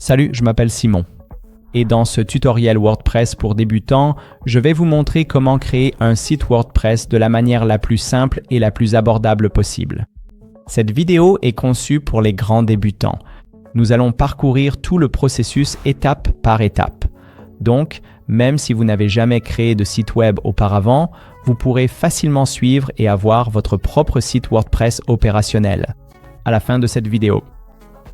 Salut, je m'appelle Simon. Et dans ce tutoriel WordPress pour débutants, je vais vous montrer comment créer un site WordPress de la manière la plus simple et la plus abordable possible. Cette vidéo est conçue pour les grands débutants. Nous allons parcourir tout le processus étape par étape. Donc, même si vous n'avez jamais créé de site web auparavant, vous pourrez facilement suivre et avoir votre propre site WordPress opérationnel à la fin de cette vidéo.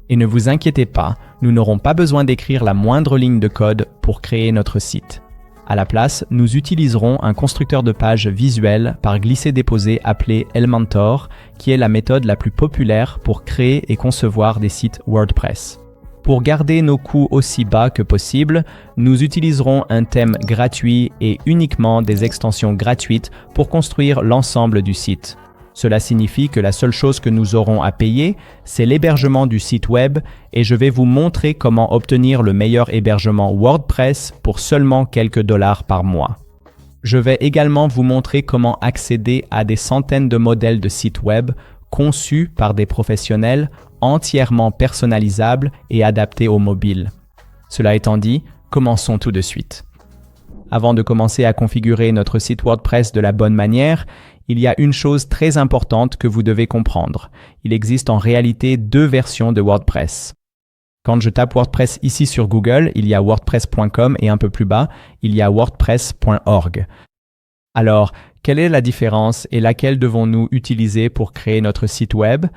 Et ne vous inquiétez pas, nous n'aurons pas besoin d'écrire la moindre ligne de code pour créer notre site. À la place, nous utiliserons un constructeur de page visuel par glisser-déposer appelé Elementor, qui est la méthode la plus populaire pour créer et concevoir des sites WordPress. Pour garder nos coûts aussi bas que possible, nous utiliserons un thème gratuit et uniquement des extensions gratuites pour construire l'ensemble du site. Cela signifie que la seule chose que nous aurons à payer, c'est l'hébergement du site web et je vais vous montrer comment obtenir le meilleur hébergement WordPress pour seulement quelques dollars par mois. Je vais également vous montrer comment accéder à des centaines de modèles de sites web conçus par des professionnels entièrement personnalisables et adaptés aux mobiles. Cela étant dit, commençons tout de suite. Avant de commencer à configurer notre site WordPress de la bonne manière, il y a une chose très importante que vous devez comprendre. Il existe en réalité deux versions de WordPress. Quand je tape WordPress ici sur Google, il y a wordpress.com et un peu plus bas, il y a wordpress.org. Alors, quelle est la différence et laquelle devons-nous utiliser pour créer notre site web ?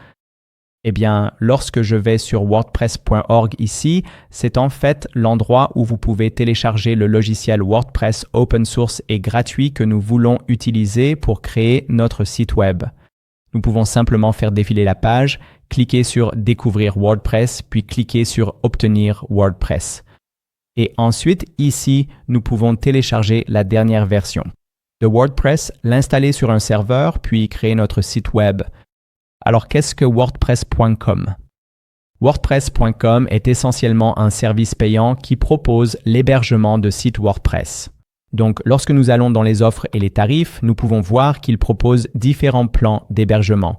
Eh bien, lorsque je vais sur wordpress.org ici, c'est en fait l'endroit où vous pouvez télécharger le logiciel WordPress open source et gratuit que nous voulons utiliser pour créer notre site web. Nous pouvons simplement faire défiler la page, cliquer sur « Découvrir WordPress » puis cliquer sur « Obtenir WordPress ». Et ensuite, ici, nous pouvons télécharger la dernière version de WordPress, l'installer sur un serveur puis créer notre site web. Alors, qu'est-ce que WordPress.com ? WordPress.com est essentiellement un service payant qui propose l'hébergement de sites WordPress. Donc, lorsque nous allons dans les offres et les tarifs, nous pouvons voir qu'il propose différents plans d'hébergement.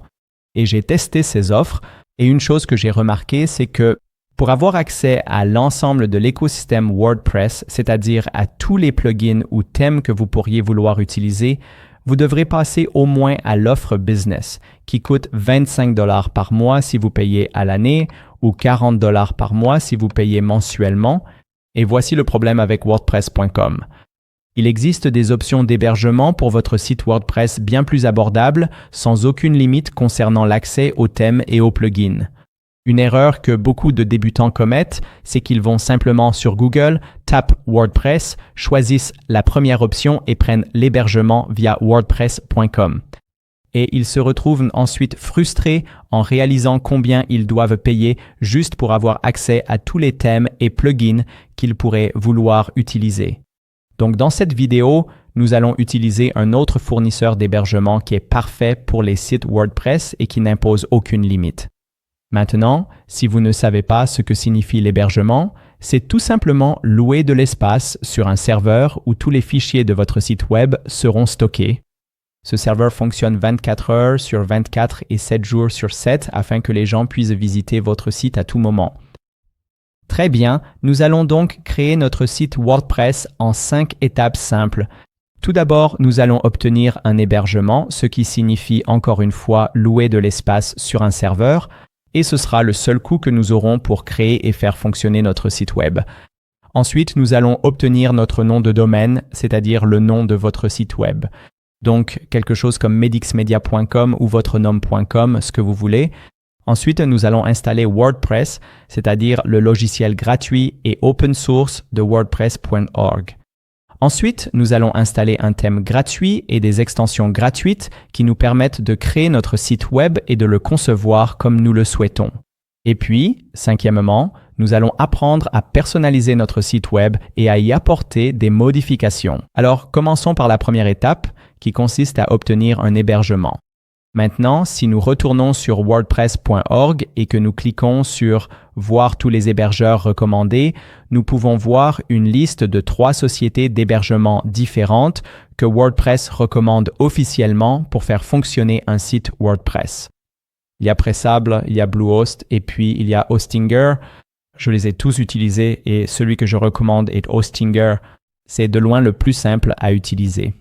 Et j'ai testé ces offres et une chose que j'ai remarqué, c'est que pour avoir accès à l'ensemble de l'écosystème WordPress, c'est-à-dire à tous les plugins ou thèmes que vous pourriez vouloir utiliser, vous devrez passer au moins à l'offre business, qui coûte 25 $ par mois si vous payez à l'année ou 40 $ par mois si vous payez mensuellement. Et voici le problème avec WordPress.com. Il existe des options d'hébergement pour votre site WordPress bien plus abordables, sans aucune limite concernant l'accès aux thèmes et aux plugins. Une erreur que beaucoup de débutants commettent, c'est qu'ils vont simplement sur Google, tapent WordPress, choisissent la première option et prennent l'hébergement via wordpress.com. Et ils se retrouvent ensuite frustrés en réalisant combien ils doivent payer juste pour avoir accès à tous les thèmes et plugins qu'ils pourraient vouloir utiliser. Donc dans cette vidéo, nous allons utiliser un autre fournisseur d'hébergement qui est parfait pour les sites WordPress et qui n'impose aucune limite. Maintenant, si vous ne savez pas ce que signifie l'hébergement, c'est tout simplement louer de l'espace sur un serveur où tous les fichiers de votre site web seront stockés. Ce serveur fonctionne 24 heures sur 24 et 7 jours sur 7 afin que les gens puissent visiter votre site à tout moment. Très bien, nous allons donc créer notre site WordPress en 5 étapes simples. Tout d'abord, nous allons obtenir un hébergement, ce qui signifie encore une fois louer de l'espace sur un serveur. Et ce sera le seul coût que nous aurons pour créer et faire fonctionner notre site web. Ensuite, nous allons obtenir notre nom de domaine, c'est-à-dire le nom de votre site web. Donc, quelque chose comme medixmedia.com ou votrenom.com, ce que vous voulez. Ensuite, nous allons installer WordPress, c'est-à-dire le logiciel gratuit et open source de wordpress.org. Ensuite, nous allons installer un thème gratuit et des extensions gratuites qui nous permettent de créer notre site web et de le concevoir comme nous le souhaitons. Et puis, cinquièmement, nous allons apprendre à personnaliser notre site web et à y apporter des modifications. Alors, commençons par la première étape qui consiste à obtenir un hébergement. Maintenant, si nous retournons sur wordpress.org et que nous cliquons sur « Voir tous les hébergeurs recommandés », nous pouvons voir une liste de 3 sociétés d'hébergement différentes que WordPress recommande officiellement pour faire fonctionner un site WordPress. Il y a Pressable, il y a Bluehost et puis il y a Hostinger. Je les ai tous utilisés et celui que je recommande est Hostinger. C'est de loin le plus simple à utiliser.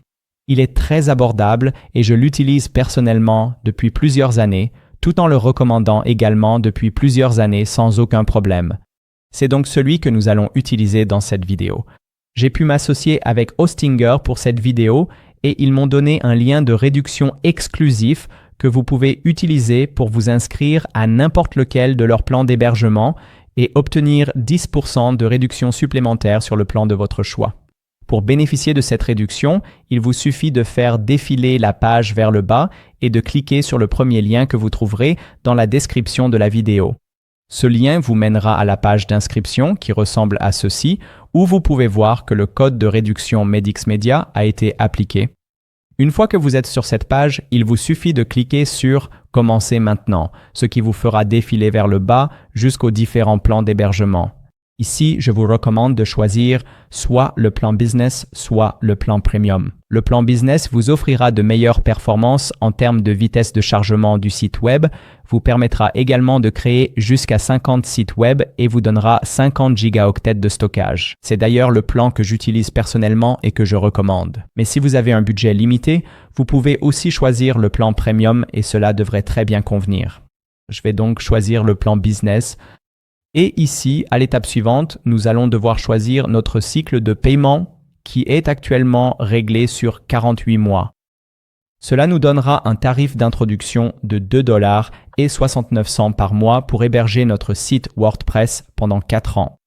Il est très abordable et je l'utilise personnellement depuis plusieurs années, tout en le recommandant également depuis plusieurs années sans aucun problème. C'est donc celui que nous allons utiliser dans cette vidéo. J'ai pu m'associer avec Hostinger pour cette vidéo et ils m'ont donné un lien de réduction exclusif que vous pouvez utiliser pour vous inscrire à n'importe lequel de leurs plans d'hébergement et obtenir 10% de réduction supplémentaire sur le plan de votre choix. Pour bénéficier de cette réduction, il vous suffit de faire défiler la page vers le bas et de cliquer sur le premier lien que vous trouverez dans la description de la vidéo. Ce lien vous mènera à la page d'inscription qui ressemble à ceci, où vous pouvez voir que le code de réduction Medix Media a été appliqué. Une fois que vous êtes sur cette page, il vous suffit de cliquer sur « Commencer maintenant », ce qui vous fera défiler vers le bas jusqu'aux différents plans d'hébergement. Ici, je vous recommande de choisir soit le plan business, soit le plan premium. Le plan business vous offrira de meilleures performances en termes de vitesse de chargement du site web, vous permettra également de créer jusqu'à 50 sites web et vous donnera 50 gigaoctets de stockage. C'est d'ailleurs le plan que j'utilise personnellement et que je recommande. Mais si vous avez un budget limité, vous pouvez aussi choisir le plan premium et cela devrait très bien convenir. Je vais donc choisir le plan business. Et ici, à l'étape suivante, nous allons devoir choisir notre cycle de paiement qui est actuellement réglé sur 48 mois. Cela nous donnera un tarif d'introduction de $2 et 69 cents par mois pour héberger notre site WordPress pendant 4 ans.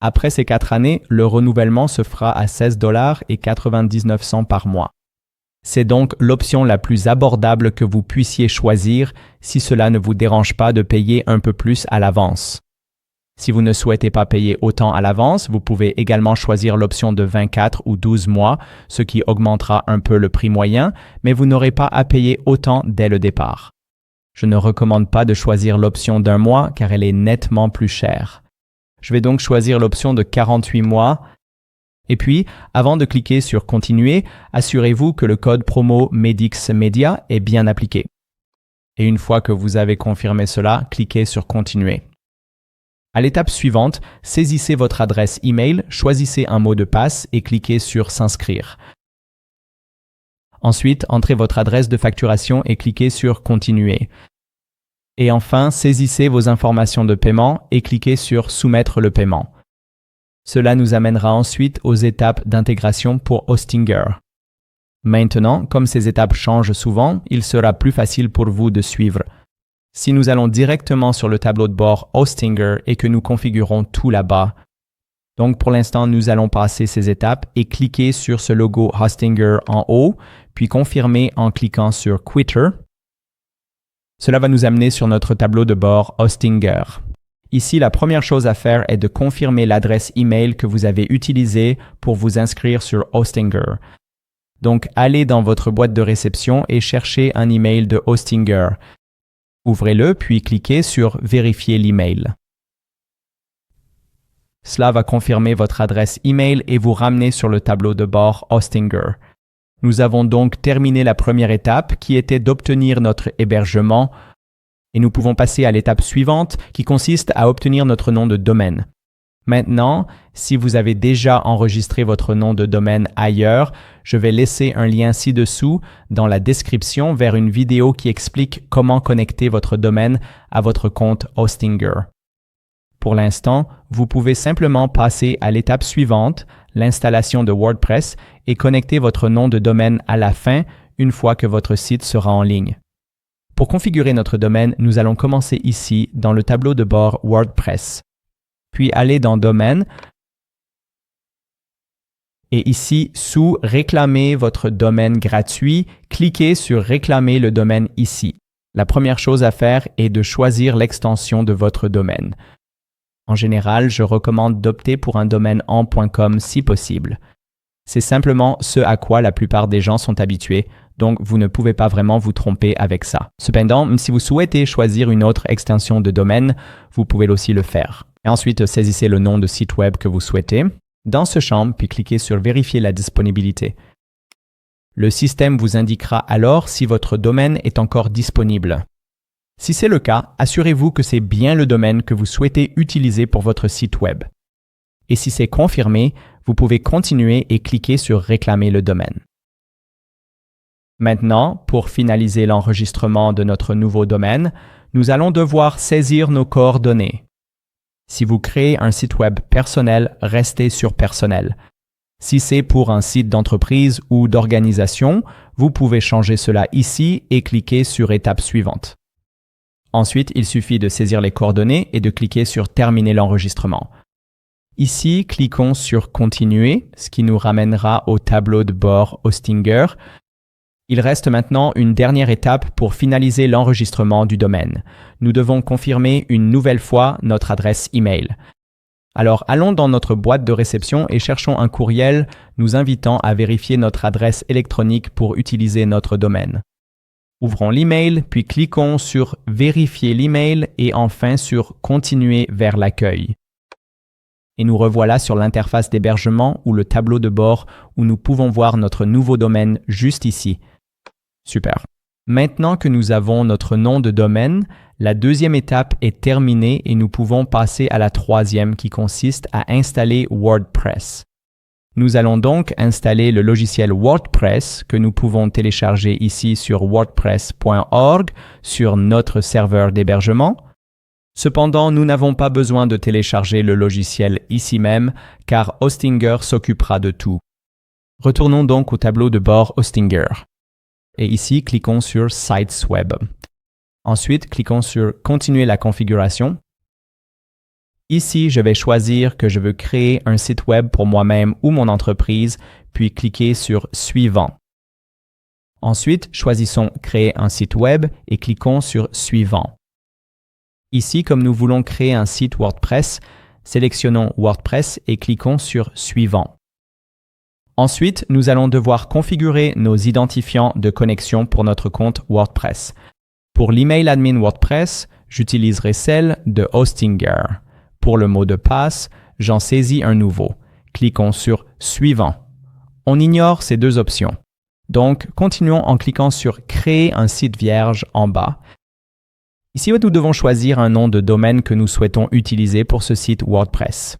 Après ces 4 années, le renouvellement se fera à $16 et 99 cents par mois. C'est donc l'option la plus abordable que vous puissiez choisir si cela ne vous dérange pas de payer un peu plus à l'avance. Si vous ne souhaitez pas payer autant à l'avance, vous pouvez également choisir l'option de 24 ou 12 mois, ce qui augmentera un peu le prix moyen, mais vous n'aurez pas à payer autant dès le départ. Je ne recommande pas de choisir l'option d'1 mois car elle est nettement plus chère. Je vais donc choisir l'option de 48 mois. Et puis, avant de cliquer sur « Continuer », assurez-vous que le code promo Medix Media est bien appliqué. Et une fois que vous avez confirmé cela, cliquez sur « Continuer ». À l'étape suivante, saisissez votre adresse email, choisissez un mot de passe et cliquez sur « S'inscrire ». Ensuite, entrez votre adresse de facturation et cliquez sur « Continuer ». Et enfin, saisissez vos informations de paiement et cliquez sur « Soumettre le paiement ». Cela nous amènera ensuite aux étapes d'intégration pour Hostinger. Maintenant, comme ces étapes changent souvent, il sera plus facile pour vous de suivre. Si nous allons directement sur le tableau de bord Hostinger et que nous configurons tout là-bas, donc pour l'instant, nous allons passer ces étapes et cliquer sur ce logo Hostinger en haut, puis confirmer en cliquant sur Quitter. Cela va nous amener sur notre tableau de bord Hostinger. Ici, la première chose à faire est de confirmer l'adresse email que vous avez utilisée pour vous inscrire sur Hostinger. Donc, allez dans votre boîte de réception et cherchez un email de Hostinger. Ouvrez-le, puis cliquez sur « Vérifier l'email ». Cela va confirmer votre adresse email et vous ramener sur le tableau de bord Hostinger. Nous avons donc terminé la première étape qui était d'obtenir notre hébergement et nous pouvons passer à l'étape suivante qui consiste à obtenir notre nom de domaine. Maintenant, si vous avez déjà enregistré votre nom de domaine ailleurs, je vais laisser un lien ci-dessous dans la description vers une vidéo qui explique comment connecter votre domaine à votre compte Hostinger. Pour l'instant, vous pouvez simplement passer à l'étape suivante, l'installation de WordPress, et connecter votre nom de domaine à la fin une fois que votre site sera en ligne. Pour configurer notre domaine, nous allons commencer ici dans le tableau de bord WordPress. Puis aller dans Domaine et ici, sous Réclamer votre domaine gratuit, cliquez sur Réclamer le domaine ici. La première chose à faire est de choisir l'extension de votre domaine. En général, je recommande d'opter pour un domaine en.com si possible. C'est simplement ce à quoi la plupart des gens sont habitués, donc vous ne pouvez pas vraiment vous tromper avec ça. Cependant, si vous souhaitez choisir une autre extension de domaine, vous pouvez aussi le faire. Et ensuite, saisissez le nom de site web que vous souhaitez. Dans ce champ, puis cliquez sur « Vérifier la disponibilité ». Le système vous indiquera alors si votre domaine est encore disponible. Si c'est le cas, assurez-vous que c'est bien le domaine que vous souhaitez utiliser pour votre site web. Et si c'est confirmé, vous pouvez continuer et cliquer sur « Réclamer le domaine ». Maintenant, pour finaliser l'enregistrement de notre nouveau domaine, nous allons devoir saisir nos coordonnées. Si vous créez un site web personnel, restez sur « Personnel ». Si c'est pour un site d'entreprise ou d'organisation, vous pouvez changer cela ici et cliquer sur « Étape suivante ». Ensuite, il suffit de saisir les coordonnées et de cliquer sur « Terminer l'enregistrement ». Ici, cliquons sur « Continuer », ce qui nous ramènera au tableau de bord Hostinger. Il reste maintenant une dernière étape pour finaliser l'enregistrement du domaine. Nous devons confirmer une nouvelle fois notre adresse email. Alors, allons dans notre boîte de réception et cherchons un courriel nous invitant à vérifier notre adresse électronique pour utiliser notre domaine. Ouvrons l'email, puis cliquons sur « Vérifier l'email » et enfin sur « Continuer vers l'accueil ». Et nous revoilà sur l'interface d'hébergement ou le tableau de bord où nous pouvons voir notre nouveau domaine juste ici. Super. Maintenant que nous avons notre nom de domaine, la deuxième étape est terminée et nous pouvons passer à la troisième qui consiste à installer WordPress. Nous allons donc installer le logiciel WordPress que nous pouvons télécharger ici sur wordpress.org sur notre serveur d'hébergement. Cependant, nous n'avons pas besoin de télécharger le logiciel ici même car Hostinger s'occupera de tout. Retournons donc au tableau de bord Hostinger. Et ici, cliquons sur Sites Web. Ensuite, cliquons sur Continuer la configuration. Ici, je vais choisir que je veux créer un site web pour moi-même ou mon entreprise, puis cliquer sur Suivant. Ensuite, choisissons Créer un site web et cliquons sur Suivant. Ici, comme nous voulons créer un site WordPress, sélectionnons WordPress et cliquons sur Suivant. Ensuite, nous allons devoir configurer nos identifiants de connexion pour notre compte WordPress. Pour l'email admin WordPress, j'utiliserai celle de Hostinger. Pour le mot de passe, j'en saisis un nouveau. Cliquons sur Suivant. On ignore ces deux options. Donc, continuons en cliquant sur Créer un site vierge en bas. Ici, nous devons choisir un nom de domaine que nous souhaitons utiliser pour ce site WordPress.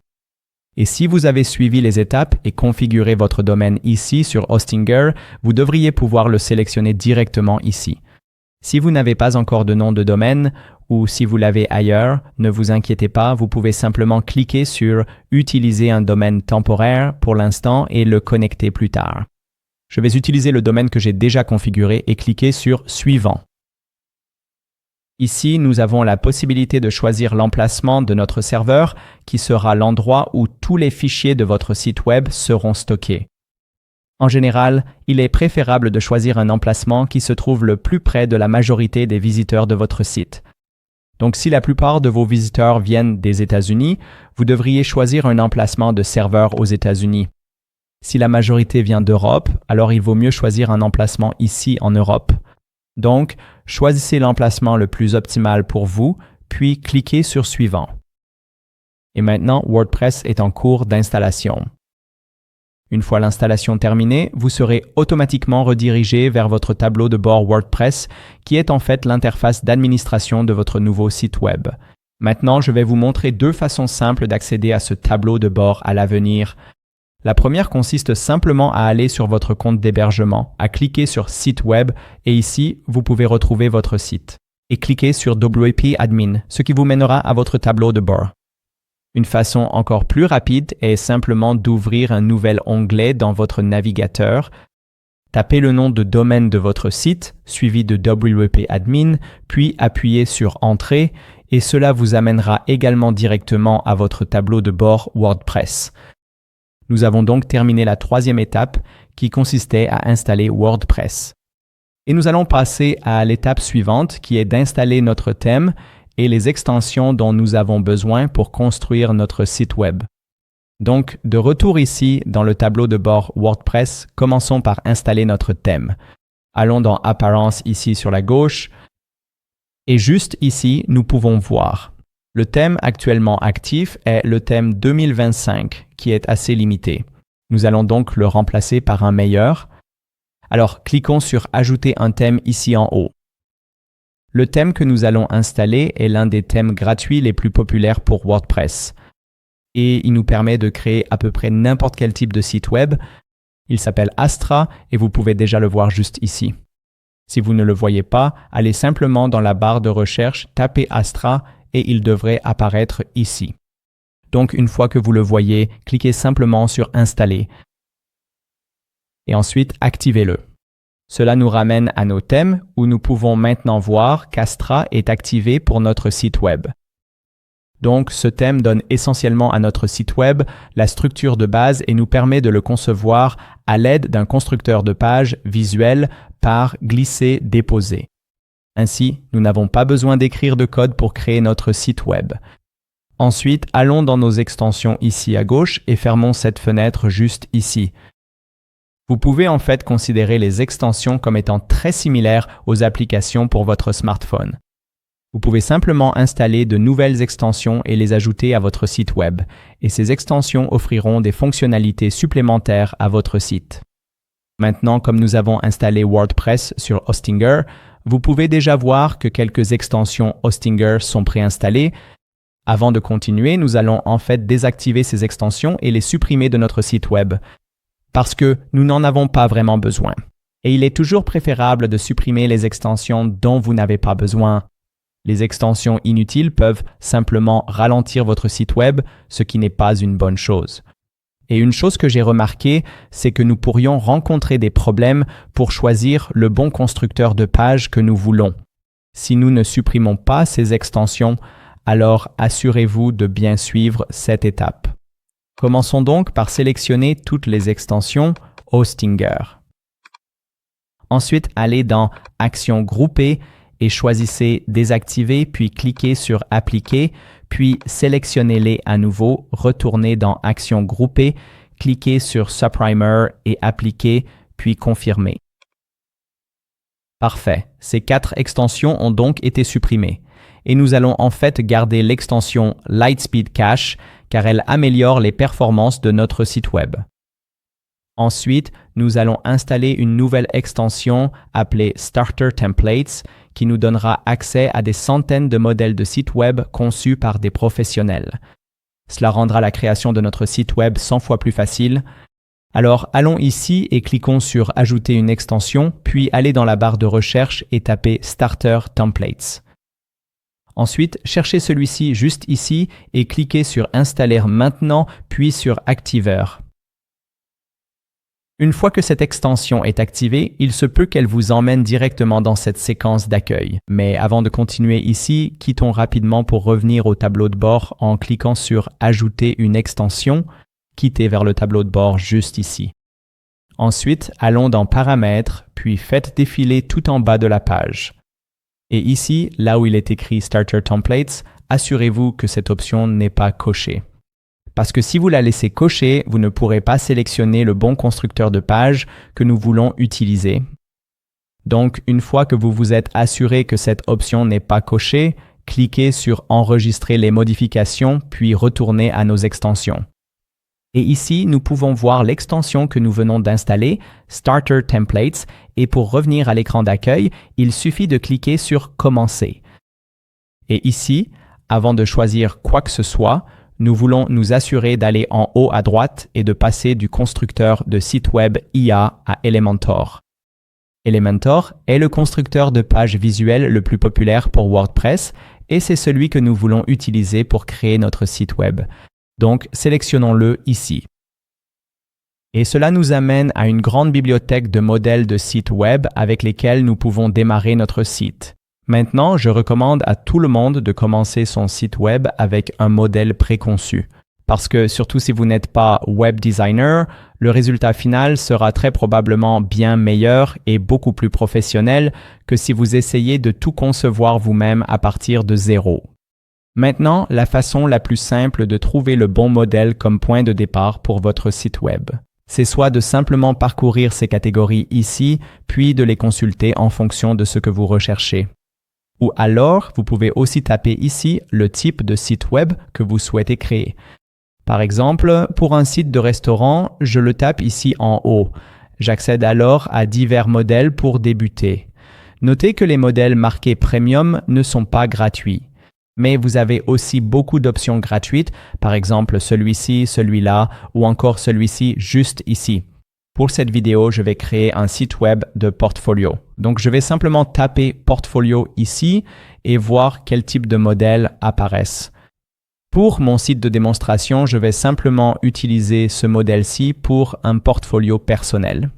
Et si vous avez suivi les étapes et configuré votre domaine ici sur Hostinger, vous devriez pouvoir le sélectionner directement ici. Si vous n'avez pas encore de nom de domaine ou si vous l'avez ailleurs, ne vous inquiétez pas, vous pouvez simplement cliquer sur « Utiliser un domaine temporaire » pour l'instant et le connecter plus tard. Je vais utiliser le domaine que j'ai déjà configuré et cliquer sur « Suivant ». Ici, nous avons la possibilité de choisir l'emplacement de notre serveur qui sera l'endroit où tous les fichiers de votre site web seront stockés. En général, il est préférable de choisir un emplacement qui se trouve le plus près de la majorité des visiteurs de votre site. Donc, si la plupart de vos visiteurs viennent des États-Unis, vous devriez choisir un emplacement de serveur aux États-Unis. Si la majorité vient d'Europe, alors il vaut mieux choisir un emplacement ici en Europe. Donc, choisissez l'emplacement le plus optimal pour vous, puis cliquez sur Suivant. Et maintenant, WordPress est en cours d'installation. Une fois l'installation terminée, vous serez automatiquement redirigé vers votre tableau de bord WordPress, qui est en fait l'interface d'administration de votre nouveau site web. Maintenant, je vais vous montrer deux façons simples d'accéder à ce tableau de bord à l'avenir. La première consiste simplement à aller sur votre compte d'hébergement, à cliquer sur « Site web » et ici, vous pouvez retrouver votre site. Et cliquez sur « WP Admin », ce qui vous mènera à votre tableau de bord. Une façon encore plus rapide est simplement d'ouvrir un nouvel onglet dans votre navigateur. Tapez le nom de domaine de votre site, suivi de WP Admin, puis appuyez sur « Entrée » et cela vous amènera également directement à votre tableau de bord WordPress. Nous avons donc terminé la troisième étape qui consistait à installer WordPress. Et nous allons passer à l'étape suivante qui est d'installer notre thème et les extensions dont nous avons besoin pour construire notre site web. Donc, de retour ici dans le tableau de bord WordPress, commençons par installer notre thème. Allons dans Apparence ici sur la gauche et juste ici, nous pouvons voir. Le thème actuellement actif est le thème 2025, qui est assez limité. Nous allons donc le remplacer par un meilleur. Alors, cliquons sur « Ajouter un thème » ici en haut. Le thème que nous allons installer est l'un des thèmes gratuits les plus populaires pour WordPress. Et il nous permet de créer à peu près n'importe quel type de site web. Il s'appelle Astra et vous pouvez déjà le voir juste ici. Si vous ne le voyez pas, allez simplement dans la barre de recherche, tapez Astra et il devrait apparaître ici. Donc une fois que vous le voyez, cliquez simplement sur Installer et ensuite activez-le. Cela nous ramène à nos thèmes où nous pouvons maintenant voir qu'Astra est activé pour notre site web. Donc, ce thème donne essentiellement à notre site web la structure de base et nous permet de le concevoir à l'aide d'un constructeur de page visuel par glisser-déposer. Ainsi, nous n'avons pas besoin d'écrire de code pour créer notre site web. Ensuite, allons dans nos extensions ici à gauche et fermons cette fenêtre juste ici. Vous pouvez en fait considérer les extensions comme étant très similaires aux applications pour votre smartphone. Vous pouvez simplement installer de nouvelles extensions et les ajouter à votre site web, et ces extensions offriront des fonctionnalités supplémentaires à votre site. Maintenant, comme nous avons installé WordPress sur Hostinger, vous pouvez déjà voir que quelques extensions Hostinger sont préinstallées. Avant de continuer, nous allons en fait désactiver ces extensions et les supprimer de notre site web, parce que nous n'en avons pas vraiment besoin. Et il est toujours préférable de supprimer les extensions dont vous n'avez pas besoin. Les extensions inutiles peuvent simplement ralentir votre site web, ce qui n'est pas une bonne chose. Et une chose que j'ai remarqué, c'est que nous pourrions rencontrer des problèmes pour choisir le bon constructeur de page que nous voulons. Si nous ne supprimons pas ces extensions, alors assurez-vous de bien suivre cette étape. Commençons donc par sélectionner toutes les extensions Hostinger. Ensuite, allez dans Actions groupées et choisissez Désactiver, puis cliquez sur Appliquer, puis sélectionnez-les à nouveau, retournez dans Actions groupées, cliquez sur Subprimer et Appliquer, puis Confirmer. Parfait, ces 4 extensions ont donc été supprimées. Et nous allons en fait garder l'extension Lightspeed Cache car elle améliore les performances de notre site web. Ensuite, nous allons installer une nouvelle extension appelée Starter Templates qui nous donnera accès à des centaines de modèles de sites web conçus par des professionnels. Cela rendra la création de notre site web 100 fois plus facile. Alors, allons ici et cliquons sur Ajouter une extension, puis allez dans la barre de recherche et tapez Starter Templates. Ensuite, cherchez celui-ci juste ici et cliquez sur Installer maintenant, puis sur Activer. Une fois que cette extension est activée, il se peut qu'elle vous emmène directement dans cette séquence d'accueil. Mais avant de continuer ici, quittons rapidement pour revenir au tableau de bord en cliquant sur Ajouter une extension, quittez vers le tableau de bord juste ici. Ensuite, allons dans Paramètres, puis faites défiler tout en bas de la page. Et ici, là où il est écrit Starter Templates, assurez-vous que cette option n'est pas cochée. Parce que si vous la laissez cocher, vous ne pourrez pas sélectionner le bon constructeur de page que nous voulons utiliser. Donc, une fois que vous vous êtes assuré que cette option n'est pas cochée, cliquez sur Enregistrer les modifications, puis retournez à nos extensions. Et ici, nous pouvons voir l'extension que nous venons d'installer, Starter Templates, et pour revenir à l'écran d'accueil, il suffit de cliquer sur Commencer. Et ici, avant de choisir quoi que ce soit, nous voulons nous assurer d'aller en haut à droite et de passer du constructeur de site web IA à Elementor. Elementor est le constructeur de pages visuelles le plus populaire pour WordPress et c'est celui que nous voulons utiliser pour créer notre site web. Donc, sélectionnons-le ici. Et cela nous amène à une grande bibliothèque de modèles de sites web avec lesquels nous pouvons démarrer notre site. Maintenant, je recommande à tout le monde de commencer son site web avec un modèle préconçu. Parce que, surtout si vous n'êtes pas web designer, le résultat final sera très probablement bien meilleur et beaucoup plus professionnel que si vous essayez de tout concevoir vous-même à partir de zéro. Maintenant, la façon la plus simple de trouver le bon modèle comme point de départ pour votre site web, c'est soit de simplement parcourir ces catégories ici, puis de les consulter en fonction de ce que vous recherchez. Ou alors, vous pouvez aussi taper ici le type de site web que vous souhaitez créer. Par exemple, pour un site de restaurant, je le tape ici en haut. J'accède alors à divers modèles pour débuter. Notez que les modèles marqués Premium ne sont pas gratuits. Mais vous avez aussi beaucoup d'options gratuites, par exemple celui-ci, celui-là ou encore celui-ci juste ici. Pour cette vidéo, je vais créer un site web de portfolio. Donc je vais simplement taper portfolio ici et voir quel type de modèles apparaissent. Pour mon site de démonstration, je vais simplement utiliser ce modèle-ci pour un portfolio personnel.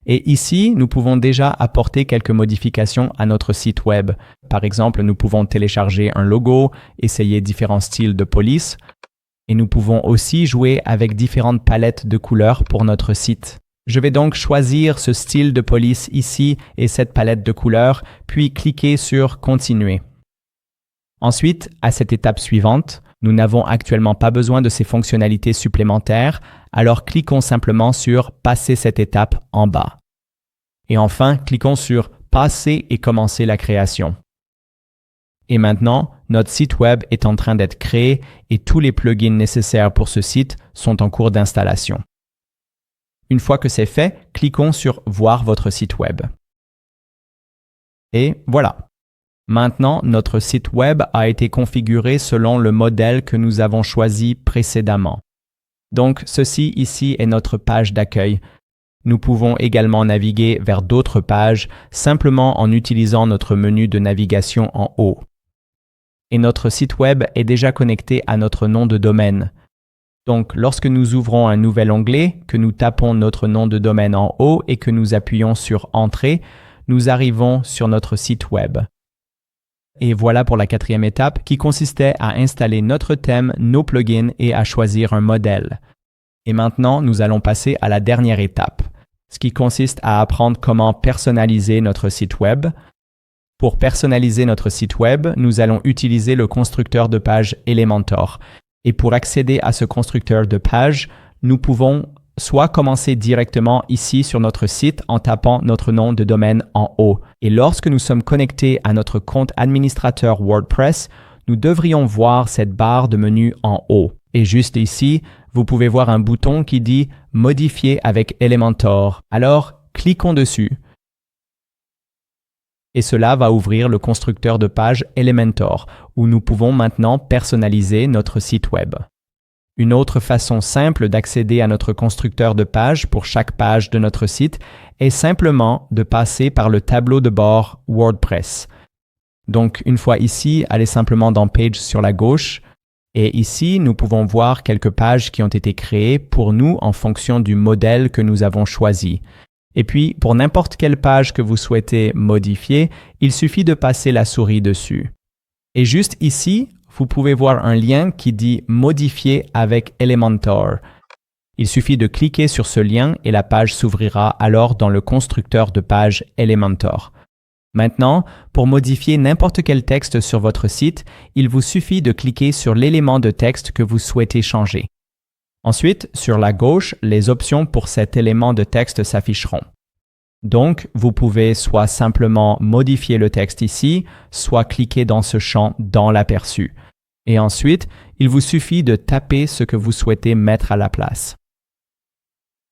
Et ici, nous pouvons déjà apporter quelques modifications à notre site web. Par exemple, nous pouvons télécharger un logo, essayer différents styles de police, et nous pouvons aussi jouer avec différentes palettes de couleurs pour notre site. Je vais donc choisir ce style de police ici et cette palette de couleurs, puis cliquer sur « Continuer ». Ensuite, à cette étape suivante, nous n'avons actuellement pas besoin de ces fonctionnalités supplémentaires, alors cliquons simplement sur « Passer cette étape » en bas. Et enfin, cliquons sur « Passer et commencer la création ». Et maintenant, notre site web est en train d'être créé et tous les plugins nécessaires pour ce site sont en cours d'installation. Une fois que c'est fait, cliquons sur « Voir votre site web ». Et voilà. Maintenant, notre site web a été configuré selon le modèle que nous avons choisi précédemment. Donc, ceci ici est notre page d'accueil. Nous pouvons également naviguer vers d'autres pages simplement en utilisant notre menu de navigation en haut. Et notre site web est déjà connecté à notre nom de domaine. Donc, lorsque nous ouvrons un nouvel onglet, que nous tapons notre nom de domaine en haut et que nous appuyons sur « Entrée », nous arrivons sur notre site web. Et voilà pour la quatrième étape qui consistait à installer notre thème, nos plugins et à choisir un modèle. Et maintenant, nous allons passer à la dernière étape, ce qui consiste à apprendre comment personnaliser notre site web. Pour personnaliser notre site web, nous allons utiliser le constructeur de page Elementor. Et pour accéder à ce constructeur de page, nous pouvons soit commencer directement ici sur notre site en tapant notre nom de domaine en haut. Et lorsque nous sommes connectés à notre compte administrateur WordPress, nous devrions voir cette barre de menu en haut. Et juste ici, vous pouvez voir un bouton qui dit « Modifier avec Elementor ». Alors, cliquons dessus. Et cela va ouvrir le constructeur de page Elementor, où nous pouvons maintenant personnaliser notre site web. Une autre façon simple d'accéder à notre constructeur de page pour chaque page de notre site est simplement de passer par le tableau de bord WordPress. Donc, une fois ici, allez simplement dans Page sur la gauche. Et ici, nous pouvons voir quelques pages qui ont été créées pour nous en fonction du modèle que nous avons choisi. Et puis, pour n'importe quelle page que vous souhaitez modifier, il suffit de passer la souris dessus. Et juste ici, vous pouvez voir un lien qui dit « Modifier avec Elementor ». Il suffit de cliquer sur ce lien et la page s'ouvrira alors dans le constructeur de page Elementor. Maintenant, pour modifier n'importe quel texte sur votre site, il vous suffit de cliquer sur l'élément de texte que vous souhaitez changer. Ensuite, sur la gauche, les options pour cet élément de texte s'afficheront. Donc, vous pouvez soit simplement modifier le texte ici, soit cliquer dans ce champ dans l'aperçu. Et ensuite, il vous suffit de taper ce que vous souhaitez mettre à la place.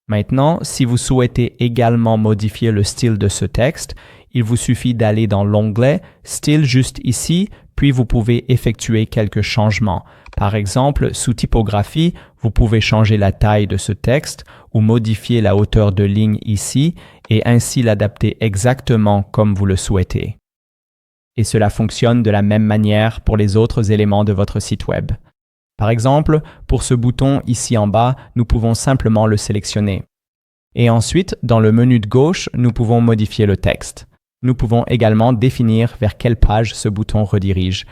Maintenant, si vous souhaitez également modifier le style de ce texte, il vous suffit d'aller dans l'onglet « Style » juste ici, puis vous pouvez effectuer quelques changements. Par exemple, sous typographie, vous pouvez changer la taille de ce texte ou modifier la hauteur de ligne ici et ainsi l'adapter exactement comme vous le souhaitez. Et cela fonctionne de la même manière pour les autres éléments de votre site web. Par exemple, pour ce bouton ici en bas, nous pouvons simplement le sélectionner. Et ensuite, dans le menu de gauche, nous pouvons modifier le texte. Nous pouvons également définir vers quelle page ce bouton redirige.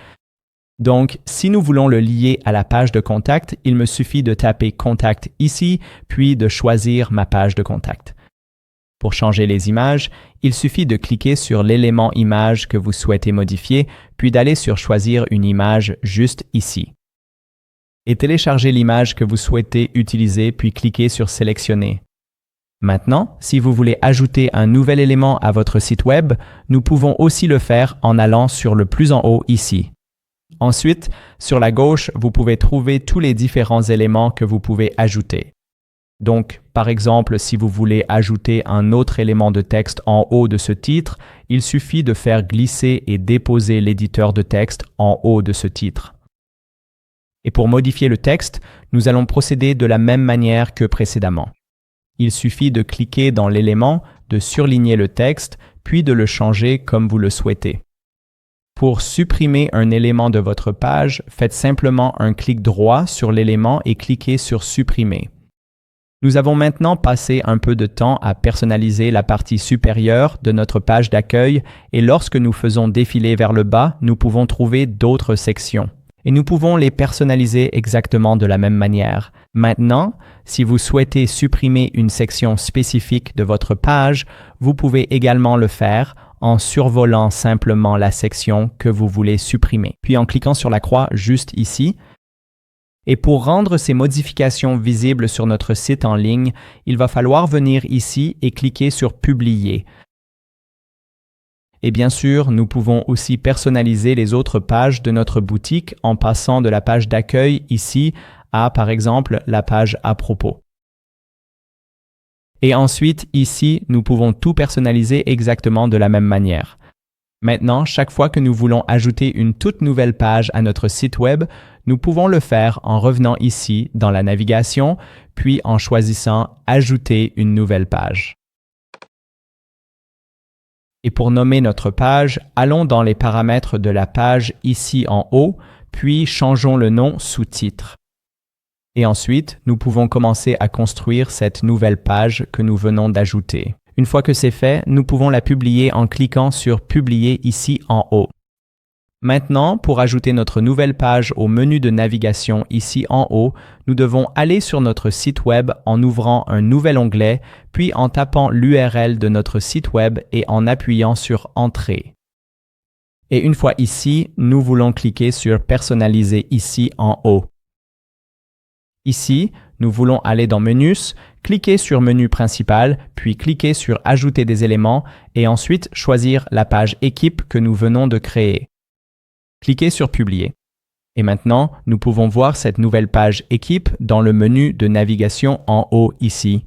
Donc, si nous voulons le lier à la page de contact, il me suffit de taper « Contact » ici, puis de choisir ma page de contact. Pour changer les images, il suffit de cliquer sur l'élément image que vous souhaitez modifier, puis d'aller sur « Choisir une image » juste ici. Et télécharger l'image que vous souhaitez utiliser, puis cliquer sur « Sélectionner ». Maintenant, si vous voulez ajouter un nouvel élément à votre site web, nous pouvons aussi le faire en allant sur le plus en haut ici. Ensuite, sur la gauche, vous pouvez trouver tous les différents éléments que vous pouvez ajouter. Donc, par exemple, si vous voulez ajouter un autre élément de texte en haut de ce titre, il suffit de faire glisser et déposer l'éditeur de texte en haut de ce titre. Et pour modifier le texte, nous allons procéder de la même manière que précédemment. Il suffit de cliquer dans l'élément, de surligner le texte, puis de le changer comme vous le souhaitez. Pour supprimer un élément de votre page, faites simplement un clic droit sur l'élément et cliquez sur « Supprimer ». Nous avons maintenant passé un peu de temps à personnaliser la partie supérieure de notre page d'accueil et lorsque nous faisons défiler vers le bas, nous pouvons trouver d'autres sections. Et nous pouvons les personnaliser exactement de la même manière. Maintenant, si vous souhaitez supprimer une section spécifique de votre page, vous pouvez également le faire en survolant simplement la section que vous voulez supprimer, puis en cliquant sur la croix juste ici. Et pour rendre ces modifications visibles sur notre site en ligne, il va falloir venir ici et cliquer sur « Publier ». Et bien sûr, nous pouvons aussi personnaliser les autres pages de notre boutique en passant de la page d'accueil ici à, par exemple, la page à propos. Et ensuite, ici, nous pouvons tout personnaliser exactement de la même manière. Maintenant, chaque fois que nous voulons ajouter une toute nouvelle page à notre site web, nous pouvons le faire en revenant ici dans la navigation, puis en choisissant « Ajouter une nouvelle page ». Et pour nommer notre page, allons dans les paramètres de la page ici en haut, puis changeons le nom sous-titre. Et ensuite, nous pouvons commencer à construire cette nouvelle page que nous venons d'ajouter. Une fois que c'est fait, nous pouvons la publier en cliquant sur « Publier » ici en haut. Maintenant, pour ajouter notre nouvelle page au menu de navigation ici en haut, nous devons aller sur notre site web en ouvrant un nouvel onglet, puis en tapant l'URL de notre site web et en appuyant sur « Entrée ». Et une fois ici, nous voulons cliquer sur « Personnaliser » ici en haut. Ici, nous voulons aller dans Menus, cliquer sur Menu principal, puis cliquer sur Ajouter des éléments et ensuite choisir la page Équipe que nous venons de créer. Cliquez sur Publier. Et maintenant, nous pouvons voir cette nouvelle page Équipe dans le menu de navigation en haut ici.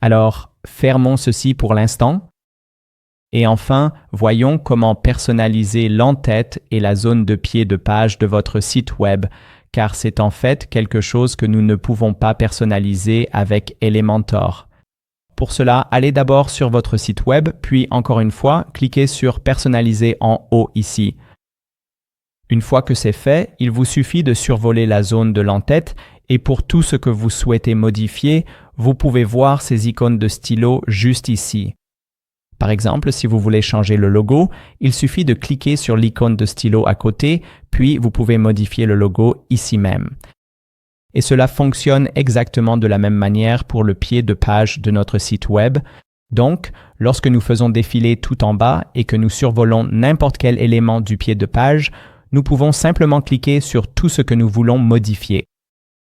Alors, fermons ceci pour l'instant. Et enfin, voyons comment personnaliser l'en-tête et la zone de pied de page de votre site web, car c'est en fait quelque chose que nous ne pouvons pas personnaliser avec Elementor. Pour cela, allez d'abord sur votre site web, puis encore une fois, cliquez sur Personnaliser en haut ici. Une fois que c'est fait, il vous suffit de survoler la zone de l'en-tête et pour tout ce que vous souhaitez modifier, vous pouvez voir ces icônes de stylo juste ici. Par exemple, si vous voulez changer le logo, il suffit de cliquer sur l'icône de stylo à côté, puis vous pouvez modifier le logo ici même. Et cela fonctionne exactement de la même manière pour le pied de page de notre site web. Donc, lorsque nous faisons défiler tout en bas et que nous survolons n'importe quel élément du pied de page, nous pouvons simplement cliquer sur tout ce que nous voulons modifier.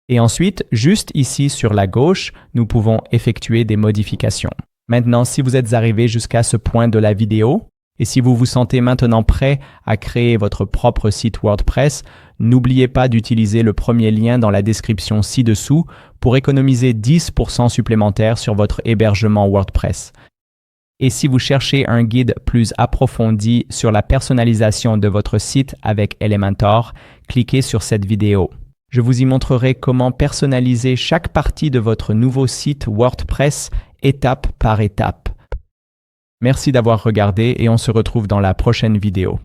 Et ensuite, juste ici sur la gauche, nous pouvons effectuer des modifications. Maintenant, si vous êtes arrivé jusqu'à ce point de la vidéo, et si vous vous sentez maintenant prêt à créer votre propre site WordPress, n'oubliez pas d'utiliser le premier lien dans la description ci-dessous pour économiser 10% supplémentaire sur votre hébergement WordPress. Et si vous cherchez un guide plus approfondi sur la personnalisation de votre site avec Elementor, cliquez sur cette vidéo. Je vous y montrerai comment personnaliser chaque partie de votre nouveau site WordPress étape par étape. Merci d'avoir regardé et on se retrouve dans la prochaine vidéo.